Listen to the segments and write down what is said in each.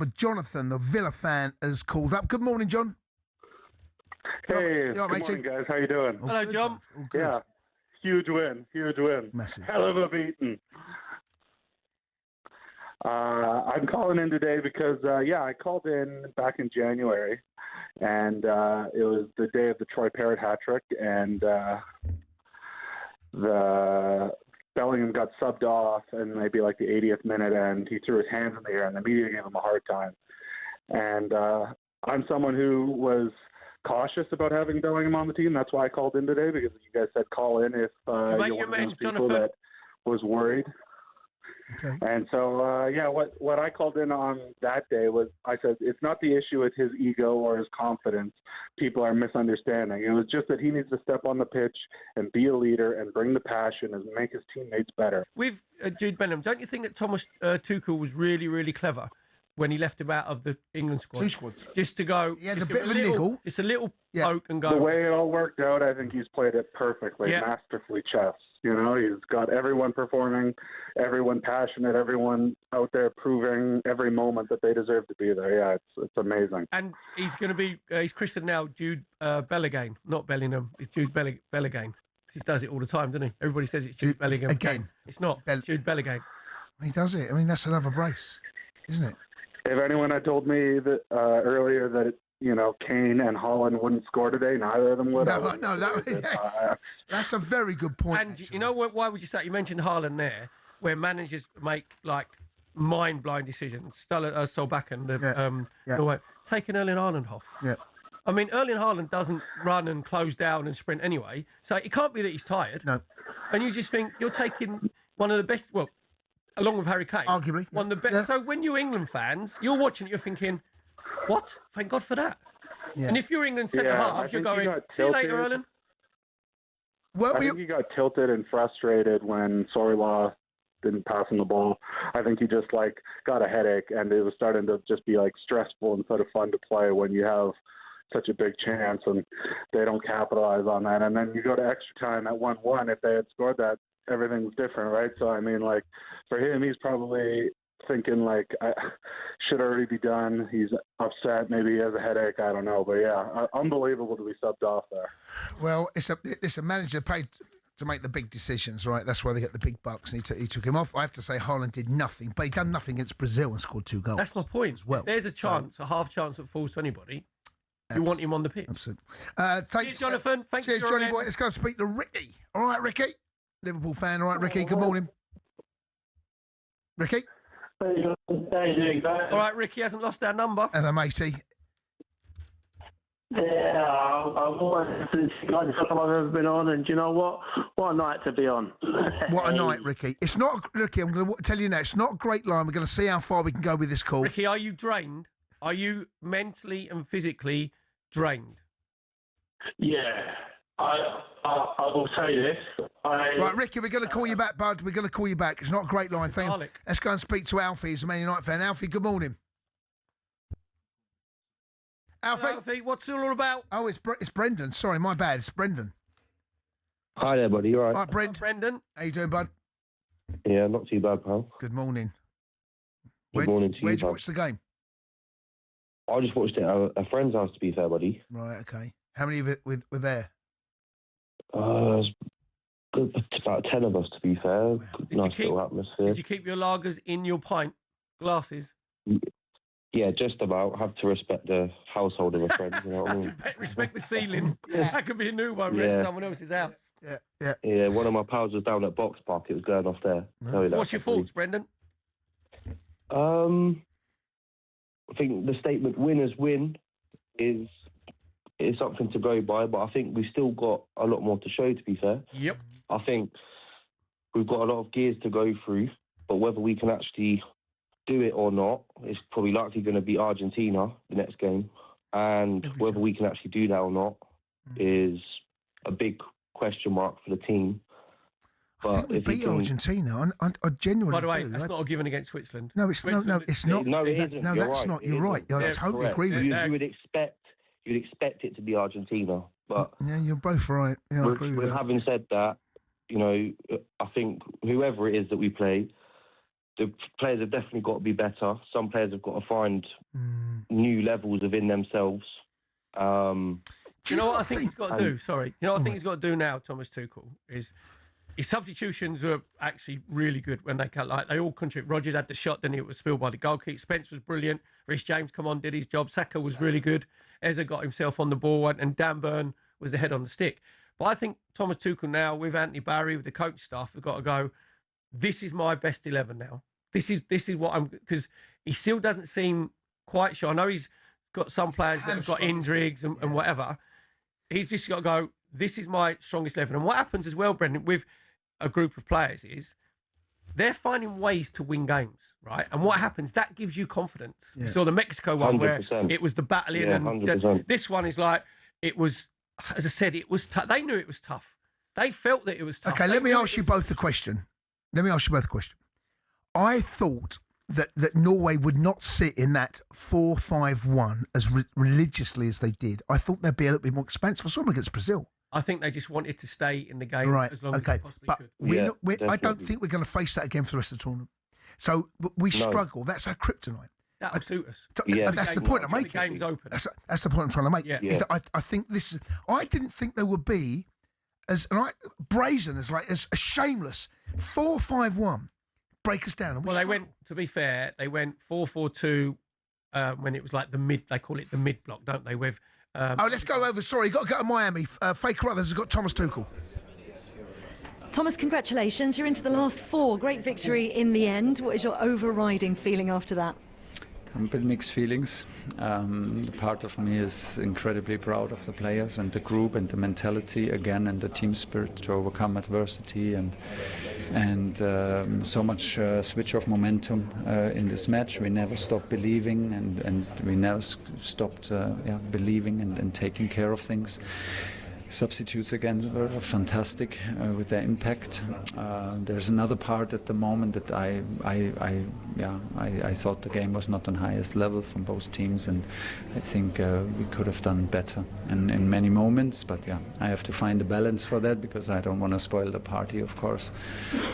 but Jonathan, the Villa fan, has called up. Good morning, John. Hey, good morning, guys. How you doing? Hello, John. All good. Yeah, huge win. Massive. Hell of a beating. I'm calling in today because, I called in back in January, and it was the day of the Troy Parrott hat trick, and the Bellingham got subbed off in maybe like the 80th minute, and he threw his hands in the air, and the media gave him a hard time. And I'm someone who was cautious about having Bellingham on the team. That's why I called in today, because you guys said call in if you're one of those people that was worried. Okay. And so, what I called in on that day was, I said, it's not the issue with his ego or his confidence. People are misunderstanding. It was just that he needs to step on the pitch and be a leader and bring the passion and make his teammates better. With Jude Bellingham, don't you think that Thomas Tuchel was really, really clever when he left him out of the England squad? 2 squads. Just to go... He had a bit of a niggle. Just a little poke and go... The way it all worked out, I think he's played it perfectly, masterfully chess. You know, he's got everyone performing, everyone passionate, everyone out there proving every moment that they deserve to be there. Yeah, it's amazing. And he's going to be... he's christened now Jude Bellingham, not Bellingham. It's Jude Bellingham. He does it all the time, doesn't he? Everybody says it's Jude Bellingham. Again. It's not. Jude Bellingham. He does it. I mean, that's another brace, isn't it? If anyone had told me that earlier that, Kane and Haaland wouldn't score today, neither of them would. That's a very good point. And actually. you know what? Why would you say? You mentioned Haaland there, where managers make like mind-blowing decisions. Solbakken, Norway, taking Erling Haaland off. Yeah. I mean, Erling Haaland doesn't run and close down and sprint anyway, so it can't be that he's tired. No. And you just think you're taking one of the best. Well, along with Harry Kane, arguably one of the best. Yeah. So when you're England fans, you're watching it, you're thinking, what? Thank God for that. Yeah. And if you're England centre half, you're going, see you later, Erling. I think he got tilted and frustrated when Sorloth didn't pass him the ball. I think he just got a headache, and it was starting to just be stressful instead of fun to play when you have such a big chance and they don't capitalize on that. And then you go to extra time at 1-1. If they had scored that, everything's different, right? So, I mean, for him, he's probably thinking, I should already be done. He's upset. Maybe he has a headache. I don't know. But, yeah, unbelievable to be subbed off there. Well, it's a manager paid to make the big decisions, right? That's why they get the big bucks, and he took him off. I have to say Haaland did nothing, but he done nothing against Brazil and scored 2 goals. That's my point. As well. If there's a chance, a half chance that falls to anybody, you want him on the pitch. Absolutely. Thanks, cheers, Jonathan. Thanks cheers, for Johnny boy. Let's go and speak to Ricky. All right, Ricky. Liverpool fan. All right, Ricky. Good morning. Ricky. How you doing, guys? All right, Ricky hasn't lost our number. Hello, matey. Yeah, I've always since the first time I've ever been on, and do you know what? What a night to be on. What a night, Ricky. It's not, Ricky, I'm going to tell you now, it's not a great line. We're going to see how far we can go with this call. Ricky, are you drained? Are you mentally and physically drained? Yeah. I will say this. Right, Ricky, we're going to call you back, bud. We're going to call you back. It's not a great line. Thank you. Let's go and speak to Alfie. He's a Man United fan. Alfie, good morning. Alfie? Hello, Alfie, what's it all about? Oh, it's Brendan. Sorry, my bad. It's Brendan. Hi there, buddy. You all right? All right, Brendan. How you doing, bud? Yeah, not too bad, pal. Good morning. Good morning to you, Where'd you watch the game? I just watched it at a friend's house, to be fair, buddy. Right, okay. How many of it were there? It's about 10 of us, to be fair. Wow. Nice little atmosphere. Did you keep your lagers in your pint glasses? Yeah, just about. Have to respect the household of a friend. You know what I mean? Respect the ceiling. Yeah. That could be a new one. Rent someone else's house. Yeah. One of my pals was down at Box Park. It was going off there. Nice. What's your thoughts, Brendan? I think the statement "winners win" is something to go by, but I think we've still got a lot more to show, to be fair. Yep. I think we've got a lot of gears to go through, but whether we can actually do it or not, it's probably likely going to be Argentina the next game. And whether we can actually do that or not is a big question mark for the team. But I think we beat Argentina. I genuinely By the way, do. that's not a given against Switzerland. No, it's not. No, it's not. No, it isn't. No, that's not. You're right. I totally agree with you. You'd expect it to be Argentina, but yeah, you're both right. Yeah, I agree with that. Having said that, I think whoever it is that we play, the players have definitely got to be better. Some players have got to find new levels within themselves. Do you know what I think he's got to do? Sorry. You know what I think he's got to do now, Thomas Tuchel, is his substitutions were actually really good when they all contribute. Rogers had the shot, then it was spilled by the goalkeeper. Spence was brilliant. Rhys James come on, did his job. Saka was really good. Eza got himself on the ball, and Dan Burn was the head on the stick. But I think Thomas Tuchel now, with Anthony Barry, with the coach staff, have got to go, this is my best 11 now. This is what I'm... Because he still doesn't seem quite sure. I know he's got some players that have got injuries and whatever. He's just got to go, this is my strongest 11. And what happens as well, Brendan, with a group of players is they're finding ways to win games, right? And what happens, that gives you confidence. Yeah. You saw the Mexico one 100%. Where it was the battling. Yeah, and this one is like, it was, as I said, it was tough. They knew it was tough. They felt that it was tough. Okay, let me ask you both a question. I thought that Norway would not sit in that 4-5-1 as religiously as they did. I thought they'd be a little bit more expansive. I saw them against Brazil. I think they just wanted to stay in the game as long as they possibly could. I don't think we're going to face that again for the rest of the tournament. So we struggle. That's our kryptonite. That'll suit us. That's the point I'm making. The game's open. That's the point I'm trying to make. Yeah. Is that I think this is... I didn't think they would be as brazen, as a shameless 4-5-1. Break us down. Well, to be fair, they went 4-4-2 when it was like the mid, they call it the mid block, don't they? With let's go over. Sorry, got to go to Miami. Faker Others has got Thomas Tuchel. Thomas, congratulations. You're into the last 4. Great victory in the end. What is your overriding feeling after that? I'm a bit mixed feelings. Part of me is incredibly proud of the players and the group and the mentality again and the team spirit to overcome adversity and so much switch of momentum in this match. We never stopped believing and we never stopped believing and taking care of things. Substitutes again were fantastic with their impact. There's another part at the moment that I thought the game was not on highest level from both teams, and I think we could have done better in many moments. But I have to find a balance for that because I don't want to spoil the party, of course.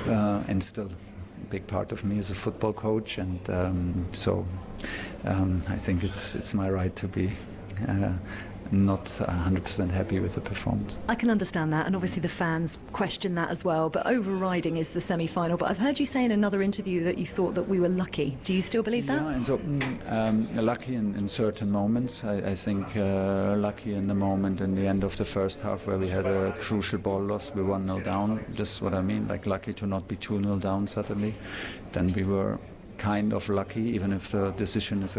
And still, a big part of me is a football coach, and so I think it's my right to be. Not 100% happy with the performance. I can understand that, and obviously the fans question that as well, but overriding is the semi-final. But I've heard you say in another interview that you thought that we were lucky. Do you still believe that? Yeah, and so lucky in certain moments. I think lucky in the moment in the end of the first half where we had a crucial ball loss. We 1-0 down. That's what I mean, like lucky to not be 2-0 down suddenly. Then we were kind of lucky, even if the decision is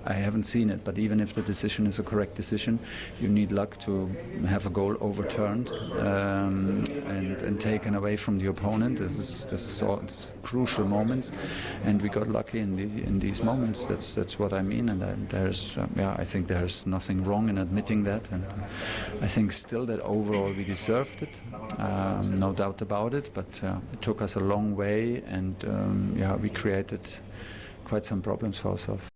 I haven't seen it, but even if the decision is a correct decision, you need luck to have a goal overturned and taken away from the opponent. This is crucial moments, and we got lucky in these moments. That's what I mean, and I think there's nothing wrong in admitting that, and I think still that overall we deserved it, no doubt about it. But it took us a long way, and we created quite some problems for ourselves.